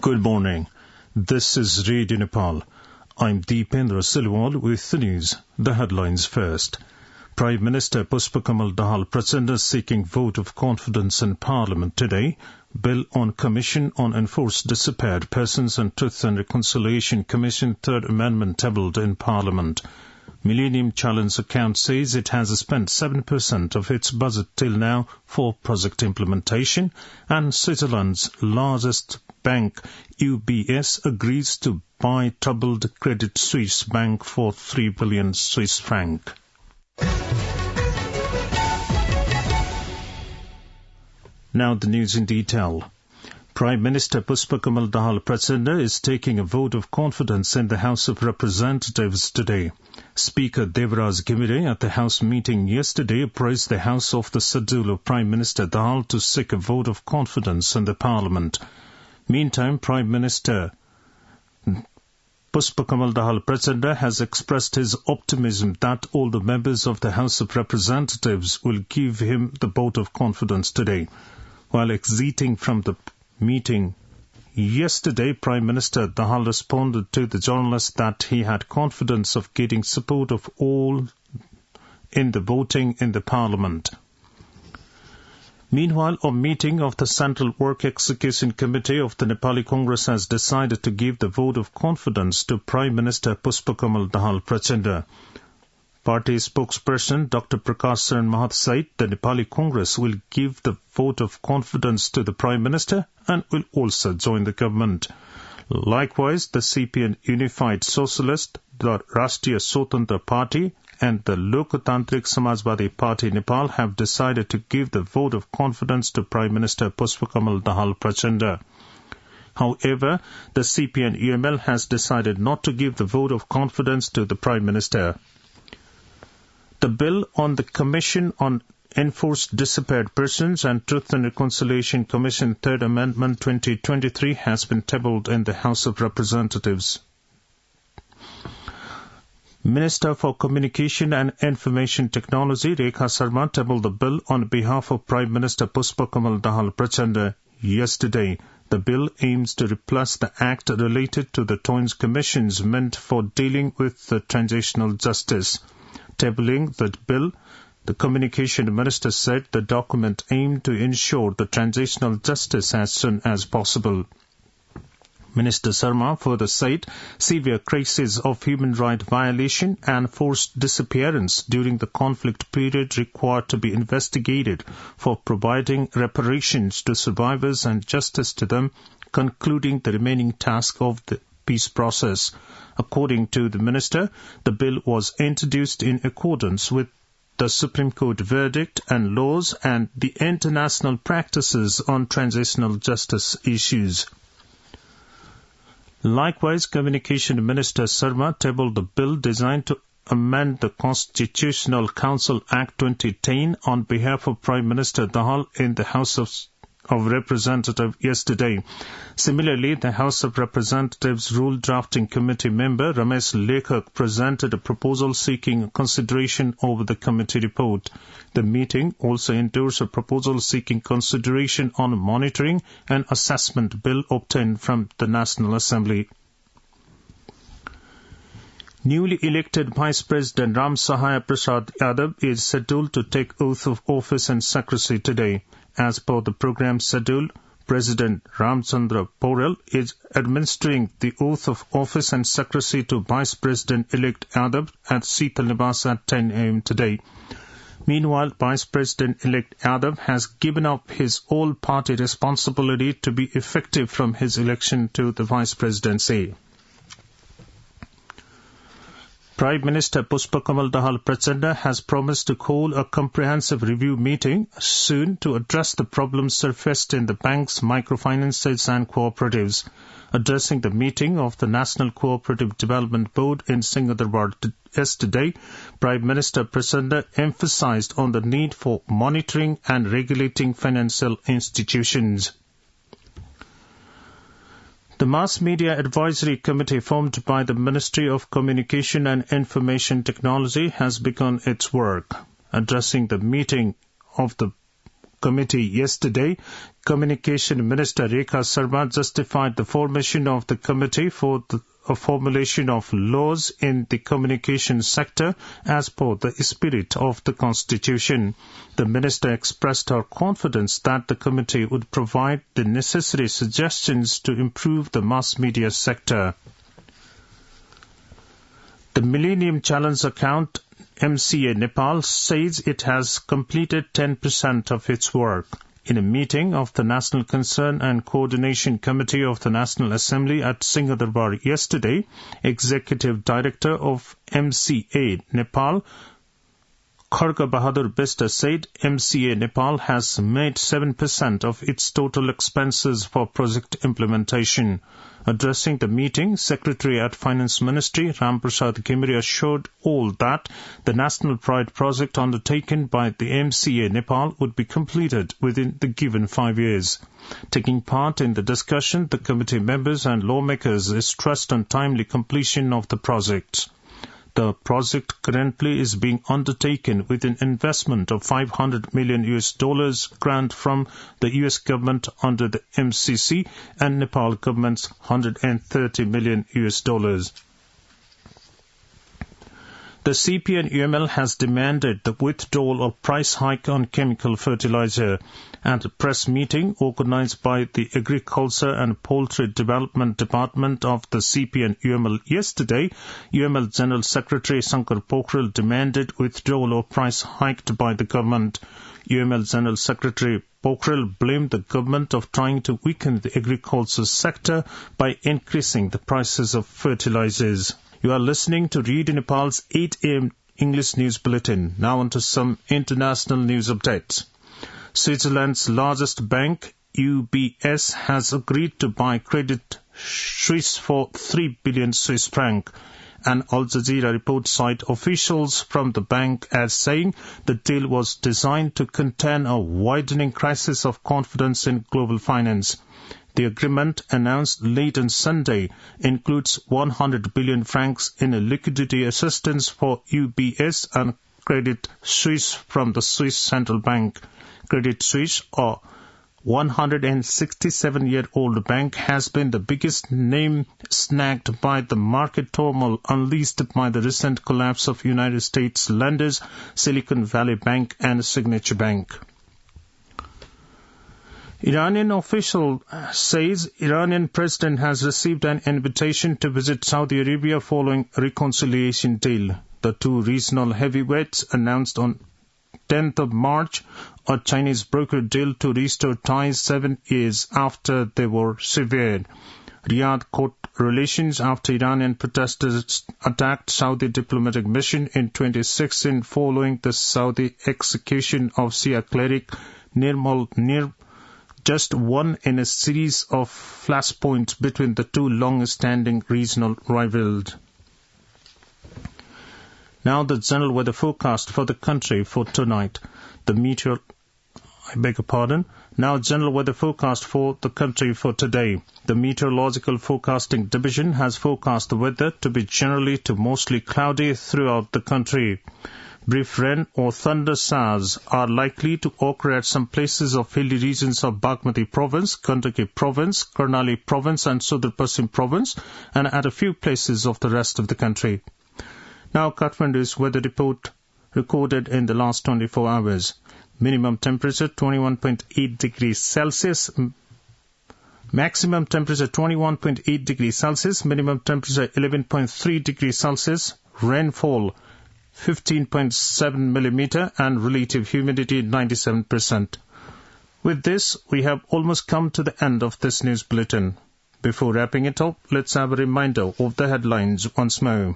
Good morning. This is Radio Nepal. I'm Deependra Silwal with the news. The headlines first. Prime Minister Pushpakamal Dahal Prachanda seeking vote of confidence in Parliament today. Bill on Commission on Enforced Disappeared Persons and Truth and Reconciliation Commission Third Amendment tabled in Parliament. Millennium Challenge account says it has spent 7% of its budget till now for project implementation, and Switzerland's largest bank, UBS, agrees to buy troubled Credit Suisse Bank for 3 billion Swiss franc. Now the news in detail. Prime Minister Pushpakamal Dahal Prachanda is taking a vote of confidence in the House of Representatives today. Speaker Devraj Gimire at the House meeting yesterday praised the House of the schedule of Prime Minister Dahal to seek a vote of confidence in the Parliament. Meantime, Prime Minister Pushpakamal Dahal Prachanda has expressed his optimism that all the members of the House of Representatives will give him the vote of confidence today. While exiting from the meeting yesterday, Prime Minister Dahal responded to the journalists that he had confidence of getting support of all in the voting in the Parliament. Meanwhile, a meeting of the Central Work Execution Committee of the Nepali Congress has decided to give the vote of confidence to Prime Minister Pushpakamal Dahal Prachanda. Party spokesperson Dr. Prakash Saran Mahat said the Nepali Congress will give the vote of confidence to the Prime Minister and will also join the government. Likewise, the CPN Unified Socialist, the Rashtriya Swatantra Party and the Lokatantrik Samajwadi Party Nepal have decided to give the vote of confidence to Prime Minister Pushpakamal Dahal Prachanda. However, the CPN UML has decided not to give the vote of confidence to the Prime Minister. The bill on the Commission on Enforced Disappeared Persons and Truth and Reconciliation Commission Third Amendment 2023 has been tabled in the House of Representatives. Minister for Communication and Information Technology Rekha Sharma tabled the bill on behalf of Prime Minister Pushpakamal Dahal Prachanda yesterday. The bill aims to replace the act related to the Toins Commissions meant for dealing with the transitional justice. Tabling the bill, the Communication Minister said the document aimed to ensure the transitional justice as soon as possible. Minister Sharma further said severe cases of human rights violation and forced disappearance during the conflict period require to be investigated for providing reparations to survivors and justice to them, concluding the remaining task of the peace process. According to the minister, the bill was introduced in accordance with the Supreme Court verdict and laws and the international practices on transitional justice issues. Likewise, Communication Minister Sharma tabled the bill designed to amend the Constitutional Council Act 2010 on behalf of Prime Minister Dahal in the House of Representatives yesterday. Similarly, the House of Representatives Rule Drafting Committee member Ramesh Lekhak presented a proposal seeking consideration over the committee report. The meeting also endorsed a proposal seeking consideration on monitoring and assessment bill obtained from the National Assembly. Newly elected Vice President Ram Sahaya Prasad Yadav is scheduled to take oath of office and secrecy today. As per the program schedule, President Ramchandra Paurel is administering the oath of office and secrecy to Vice President-elect Yadav at Sheetal Niwas at 10 a.m. today. Meanwhile, Vice President-elect Yadav has given up his all-party responsibility to be effective from his election to the Vice Presidency. Prime Minister Pushpakamal Dahal Prachanda has promised to call a comprehensive review meeting soon to address the problems surfaced in the banks, microfinances and cooperatives. Addressing the meeting of the National Cooperative Development Board in Singh Durbar yesterday, Prime Minister Prachanda emphasized on the need for monitoring and regulating financial institutions. The Mass Media Advisory Committee formed by the Ministry of Communication and Information Technology has begun its work. Addressing the meeting of the committee yesterday. Communication Minister Rekha Sharma justified the formation of the committee for a formulation of laws in the communication sector as per the spirit of the Constitution. The minister expressed her confidence that the committee would provide the necessary suggestions to improve the mass media sector. The Millennium Challenge account MCA Nepal says it has completed 10% of its work. In a meeting of the National Concern and Coordination Committee of the National Assembly at Singh Durbar yesterday, Executive Director of MCA Nepal, Kharga Bahadur Bista said MCA Nepal has made 7% of its total expenses for project implementation. Addressing the meeting, Secretary at Finance Ministry Ram Prasad Khimri assured all that the National Pride project undertaken by the MCA Nepal would be completed within the given 5 years. Taking part in the discussion, the committee members and lawmakers stressed on timely completion of the project. The project currently is being undertaken with an investment of $500 million grant from the US government under the MCC and Nepal government's $130 million. The CP and UML has demanded the withdrawal of price hike on chemical fertilizer. At a press meeting organized by the Agriculture and Poultry Development Department of the CP and UML yesterday, UML General Secretary Shankar Pokhrel demanded withdrawal of price hiked by the government. UML General Secretary Pokhrel blamed the government of trying to weaken the agriculture sector by increasing the prices of fertilizers. You are listening to Read Nepal's 8 a.m. English News Bulletin. Now on to some international news updates. Switzerland's largest bank, UBS, has agreed to buy Credit Suisse for 3 billion Swiss franc. An Al Jazeera report cited officials from the bank as saying the deal was designed to contain a widening crisis of confidence in global finance. The agreement, announced late on Sunday, includes 100 billion francs in a liquidity assistance for UBS and Credit Suisse from the Swiss Central Bank. Credit Suisse, a 167-year-old bank, has been the biggest name snagged by the market turmoil unleashed by the recent collapse of United States lenders Silicon Valley Bank and Signature Bank. Iranian official says Iranian president has received an invitation to visit Saudi Arabia following a reconciliation deal. The two regional heavyweights announced on 10th of March a Chinese brokered deal to restore ties 7 years after they were severed. Riyadh cut relations after Iranian protesters attacked Saudi diplomatic mission in 2016 following the Saudi execution of Shia cleric Nirmal Nir, just one in a series of flashpoints between the two long-standing regional rivals. Now the general weather forecast for the country for tonight. Now general weather forecast for the country for today. The Meteorological Forecasting Division has forecast the weather to be generally to mostly cloudy throughout the country. Brief rain or thunder showers are likely to occur at some places of hilly regions of Bagmati Province, Gandaki Province, Karnali Province and Sudar Pasim Province, and at a few places of the rest of the country. Now Kathmandu's weather report recorded in the last 24 hours. Minimum temperature 21.8 degrees Celsius, maximum temperature 21.8 degrees Celsius, minimum temperature 11.3 degrees Celsius, rainfall 15.7 millimeter and relative humidity 97%. With this, we have almost come to the end of this news bulletin. Before wrapping it up, let's have a reminder of the headlines once more.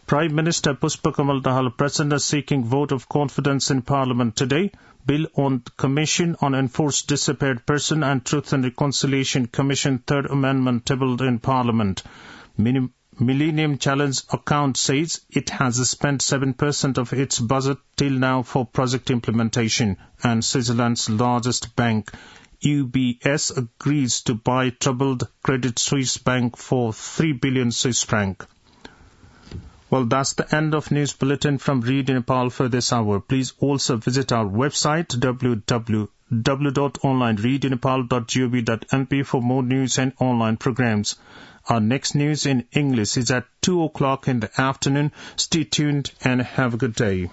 Prime Minister Pushpakamal Dahal Prachanda seeking vote of confidence in Parliament today. Bill on Commission on Enforced Disappeared Person and Truth and Reconciliation Commission Third Amendment tabled in Parliament. Millennium Challenge account says it has spent 7% of its budget till now for project implementation. And Switzerland's largest bank, UBS, agrees to buy troubled Credit Suisse Bank for 3 billion Swiss franc. Well, that's the end of News Bulletin from Read Nepal for this hour. Please also visit our website www.onlinereadnepal.gov.np for more news and online programs. Our next news in English is at 2 o'clock in the afternoon. Stay tuned and have a good day.